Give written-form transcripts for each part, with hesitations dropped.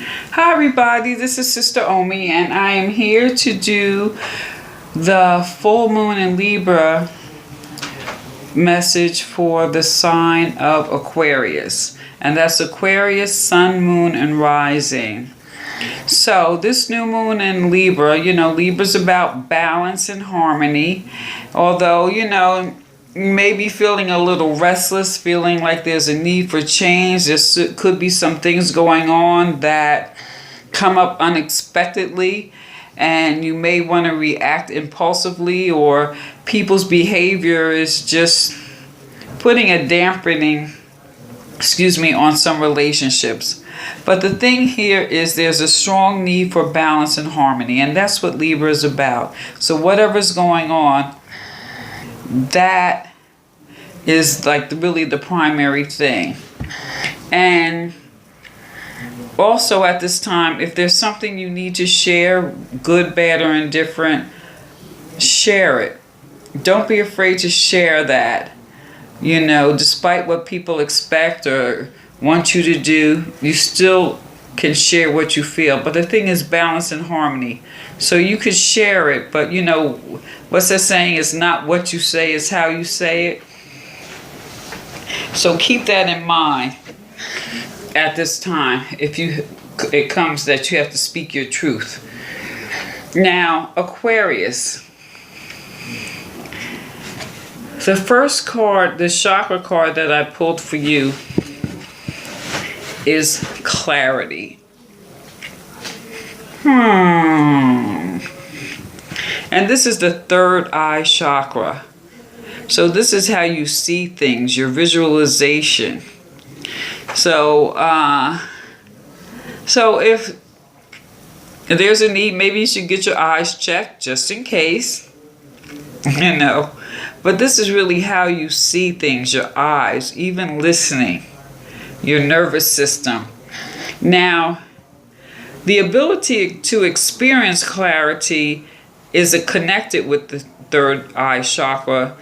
Hi everybody, this is Sister Omi and I am here to do the full moon in Libra message for the sign of Aquarius. And that's Aquarius, Sun, Moon, and Rising. So this new moon in Libra, Libra's about balance and harmony. Although, you may be feeling a little restless, feeling like there's a need for change. There could be some things going on that come up unexpectedly, and you may want to react impulsively, or people's behavior is just putting a dampening, on some relationships. But the thing here is there's a strong need for balance and harmony, and that's what Libra is about. So whatever's going on, that is like really the primary thing. And also at this time, if there's something you need to share, good, bad, or indifferent, share it. Don't be afraid to share that. Despite what people expect or want you to do, you still can share what you feel. But the thing is balance and harmony. So you could share it, but what's that saying? It's not what you say, it's how you say it. So keep that in mind at this time if it comes that you have to speak your truth. Now, Aquarius. The first card, the chakra card that I pulled for you, is clarity. And this is the third eye chakra. So this is how you see things, your visualization. So if there's a need, maybe you should get your eyes checked just in case, But this is really how you see things, your eyes, even listening, your nervous system. Now, the ability to experience clarity is connected with the third eye chakra.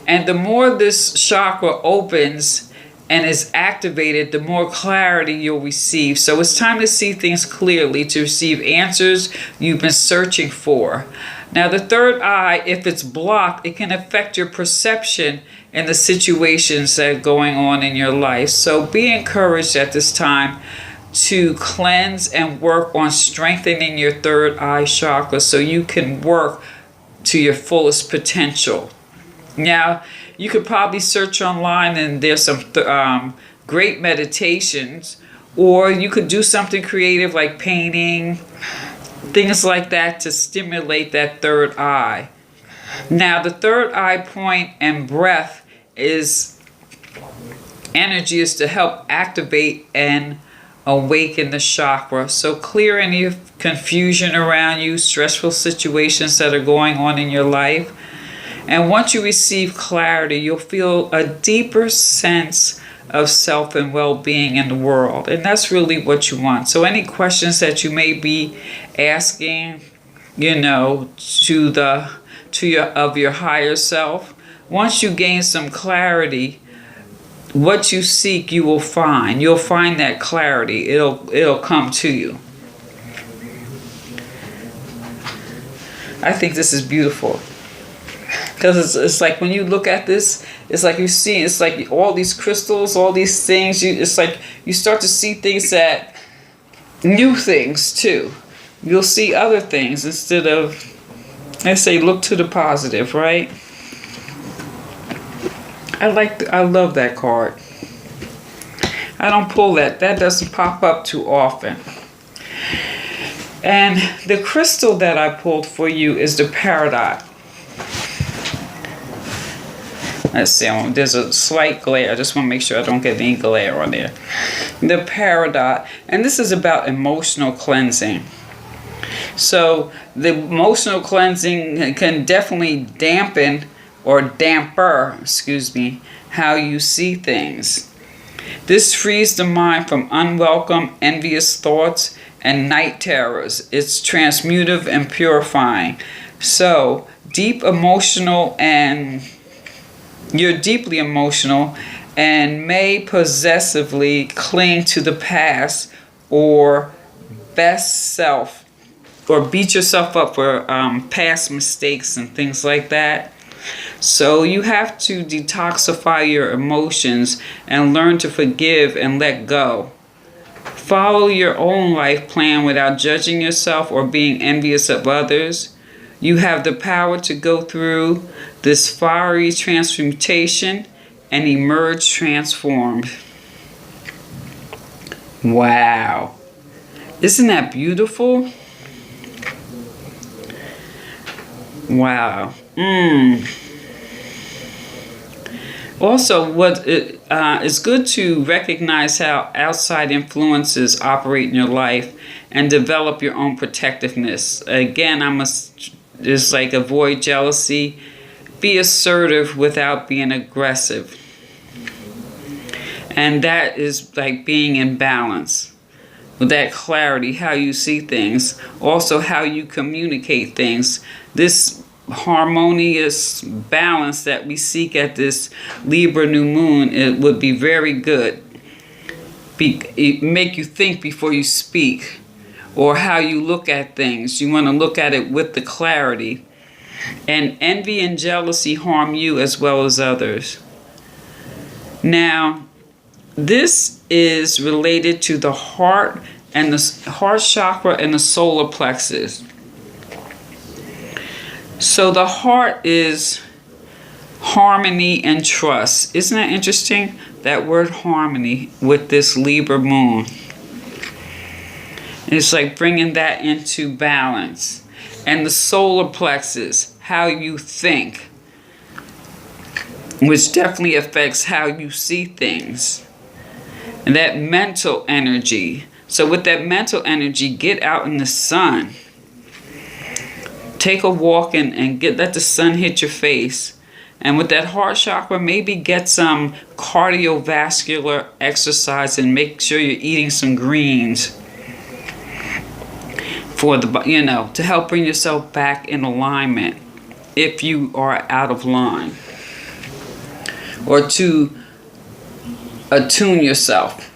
And the more this chakra opens and is activated, the more clarity you'll receive. So it's time to see things clearly, to receive answers you've been searching for. Now, the third eye, if it's blocked, it can affect your perception in the situations that are going on in your life. So be encouraged at this time to cleanse and work on strengthening your third eye chakra so you can work to your fullest potential. Now, you could probably search online and there's some great meditations, or you could do something creative like painting, things like that to stimulate that third eye. Now, the third eye point and breath energy is to help activate and awaken the chakra. So clear any confusion around you, stressful situations that are going on in your life. And once you receive clarity, you'll feel a deeper sense of self and well-being in the world. And that's really what you want. So any questions that you may be asking, of your higher self, once you gain some clarity, what you seek, you will find. You'll find that clarity. It'll come to you. I think this is beautiful. Because it's like when you look at this, it's like you see, it's like all these crystals, all these things. It's like you start to see things new things too. You'll see other things instead of, I say, look to the positive, right? I love that card. I don't pull that. That doesn't pop up too often. And the crystal that I pulled for you is the peridot. Let's see, there's a slight glare. I just want to make sure I don't get any glare on there. The peridot, and this is about emotional cleansing. So the emotional cleansing can definitely damper, how you see things. This frees the mind from unwelcome, envious thoughts and night terrors. It's transmutive and purifying. So you're deeply emotional and may possessively cling to the past or best self, or beat yourself up for past mistakes and things like that. So you have to detoxify your emotions and learn to forgive and let go. Follow your own life plan without judging yourself or being envious of others. You have the power to go through this fiery transmutation and emerge transformed. Wow. Isn't that beautiful? Wow. Also, it's good to recognize how outside influences operate in your life and develop your own protectiveness. Again, it's like avoid jealousy, be assertive without being aggressive. And that is like being in balance. With that clarity, how you see things, also how you communicate things. This harmonious balance that we seek at this Libra new moon, it would be very good. Make you think before you speak, or how you look at things. You want to look at it with the clarity. And envy and jealousy harm you as well as others. Now, this is related to the heart and the heart chakra and the solar plexus. So the heart is harmony and trust. Isn't that interesting? That word harmony with this Libra moon. It's like bringing that into balance. And the solar plexus, how you think, which definitely affects how you see things. And that mental energy. So with that mental energy, get out in the sun. Take a walk and let the sun hit your face. And with that heart chakra, maybe get some cardiovascular exercise and make sure you're eating some greens for the, to help bring yourself back in alignment if you are out of line, or to attune yourself.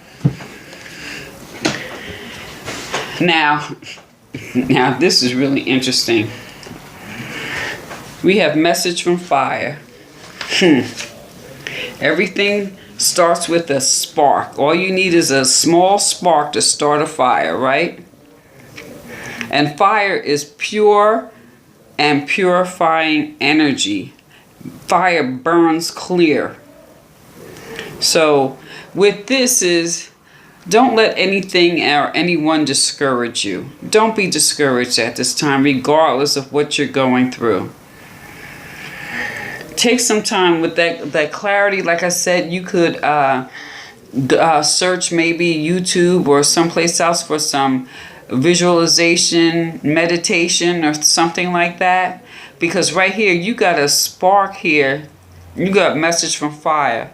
Now this is really interesting. We have message from fire. Everything starts with a spark. All you need is a small spark to start a fire, right? And fire is pure and purifying energy. Fire burns clear. So with this is, don't let anything or anyone discourage you. Don't be discouraged at this time, regardless of what you're going through. Take some time with that clarity. Like I said, you could search maybe YouTube or someplace else for some visualization, meditation, or something like that. Because right here, you got a spark here. You got a message from fire.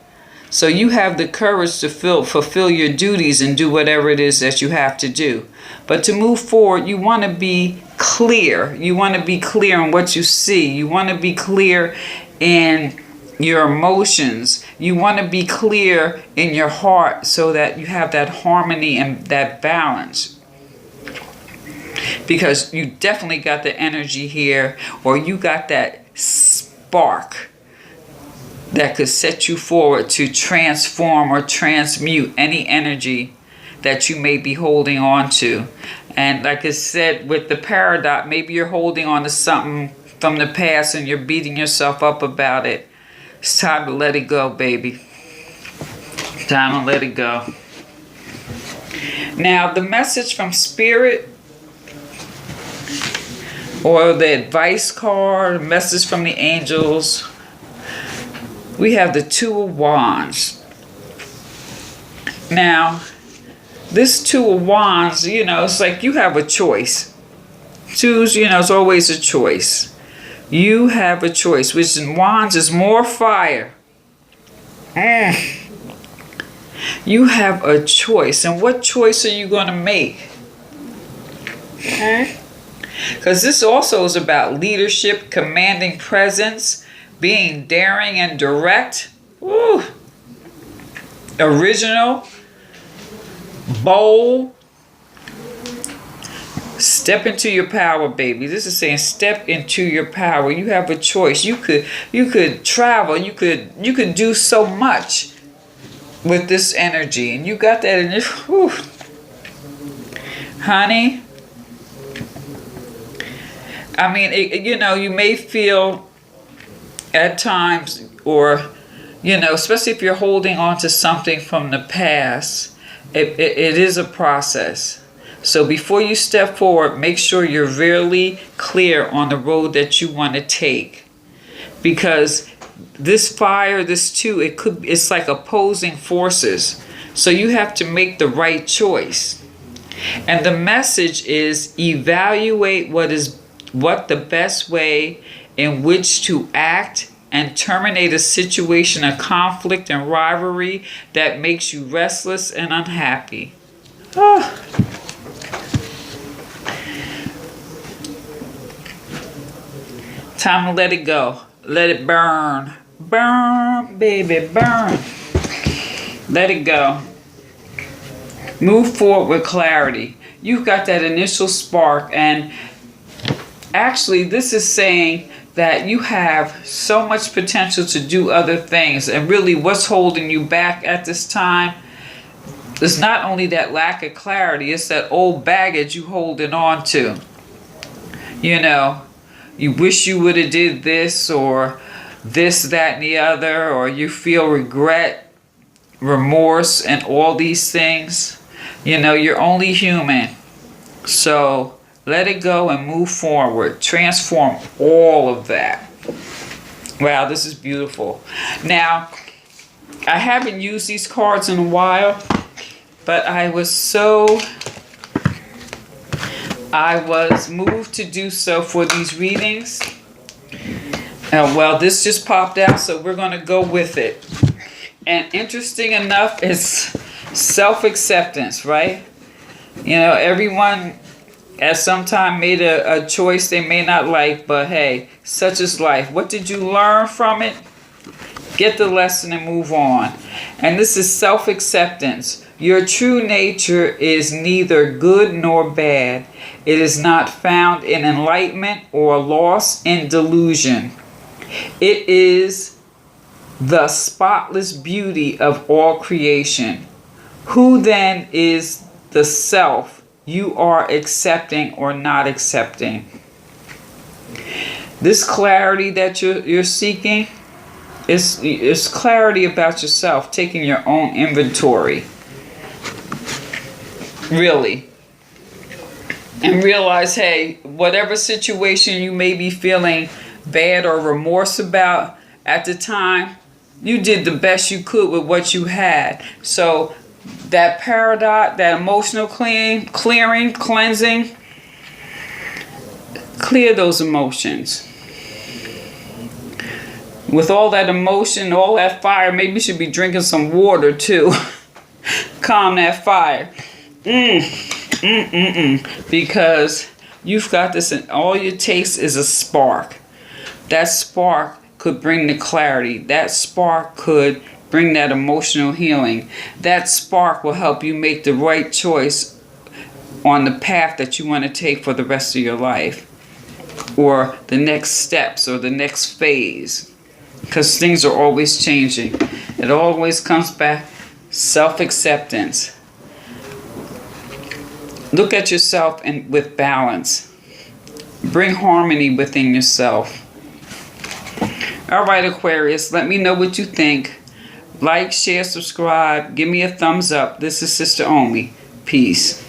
So you have the courage to fulfill your duties and do whatever it is that you have to do. But to move forward, you want to be clear. You want to be clear in what you see. You want to be clear in your emotions. You want to be clear in your heart so that you have that harmony and that balance. Because you definitely got the energy here, or you got that spark that could set you forward to transform or transmute any energy that you may be holding on to. And like I said, with the paradox, maybe you're holding on to something from the past and you're beating yourself up about it. It's time to let it go, baby. It's time to let it go. Now, the message from Spirit, or the advice card, message from the angels, we have the Two of Wands. Now, this Two of Wands, it's like you have a choice. Twos, it's always a choice. You have a choice, which in Wands is more fire. You have a choice. And what choice are you going to make? Because this also is about leadership, commanding presence, being daring and direct. Woo. original, bold. Step into your power, baby. This is saying step into your power. You have a choice. You could travel. You could do so much with this energy, and you got that in your, whew. Honey. I mean, you know, you may feel at times, or you know, especially if you're holding on to something from the past, it is a process. So before you step forward, make sure you're really clear on the road that you want to take. Because this fire, this too, it's like opposing forces. So you have to make the right choice. And the message is evaluate what the best way in which to act and terminate a situation of conflict and rivalry that makes you restless and unhappy. Oh. Time to let it go. Let it burn. Burn, baby, burn. Let it go. Move forward with clarity. You've got that initial spark, and actually this is saying that you have so much potential to do other things, and really what's holding you back at this time is not only that lack of clarity, it's that old baggage you holding on to. You know, you wish you would have did this or this, that, and the other, or you feel regret, remorse, and all these things. You know, you're only human. So let it go and move forward. Transform all of that. Wow, this is beautiful. Now, I haven't used these cards in a while, but I was moved to do so for these readings. Well, this just popped out, so we're going to go with it. And interesting enough, it's self-acceptance, right? You know, everyone at some time made a choice they may not like, but hey, such is life. What did you learn from it? Get the lesson and move on. And this is self-acceptance. Your true nature is neither good nor bad. It is not found in enlightenment or lost in delusion. It is the spotless beauty of all creation. Who then is the self you are accepting or not accepting? This clarity that you're seeking is clarity about yourself, taking your own inventory. Really. And realize, hey, whatever situation you may be feeling bad or remorse about at the time, you did the best you could with what you had. So that paradox, that emotional clearing, cleansing, clear those emotions. With all that emotion, all that fire, maybe you should be drinking some water too. Calm that fire. Because you've got this, and all it takes is a spark. That spark could bring the clarity. That spark could bring that emotional healing. That spark will help you make the right choice on the path that you want to take for the rest of your life, or the next steps, or the next phase. Because things are always changing. It always comes back. Self-acceptance. Look at yourself and with balance. Bring harmony within yourself. All right, Aquarius, let me know what you think. Like, share, subscribe. Give me a thumbs up. This is Sister Omi. Peace.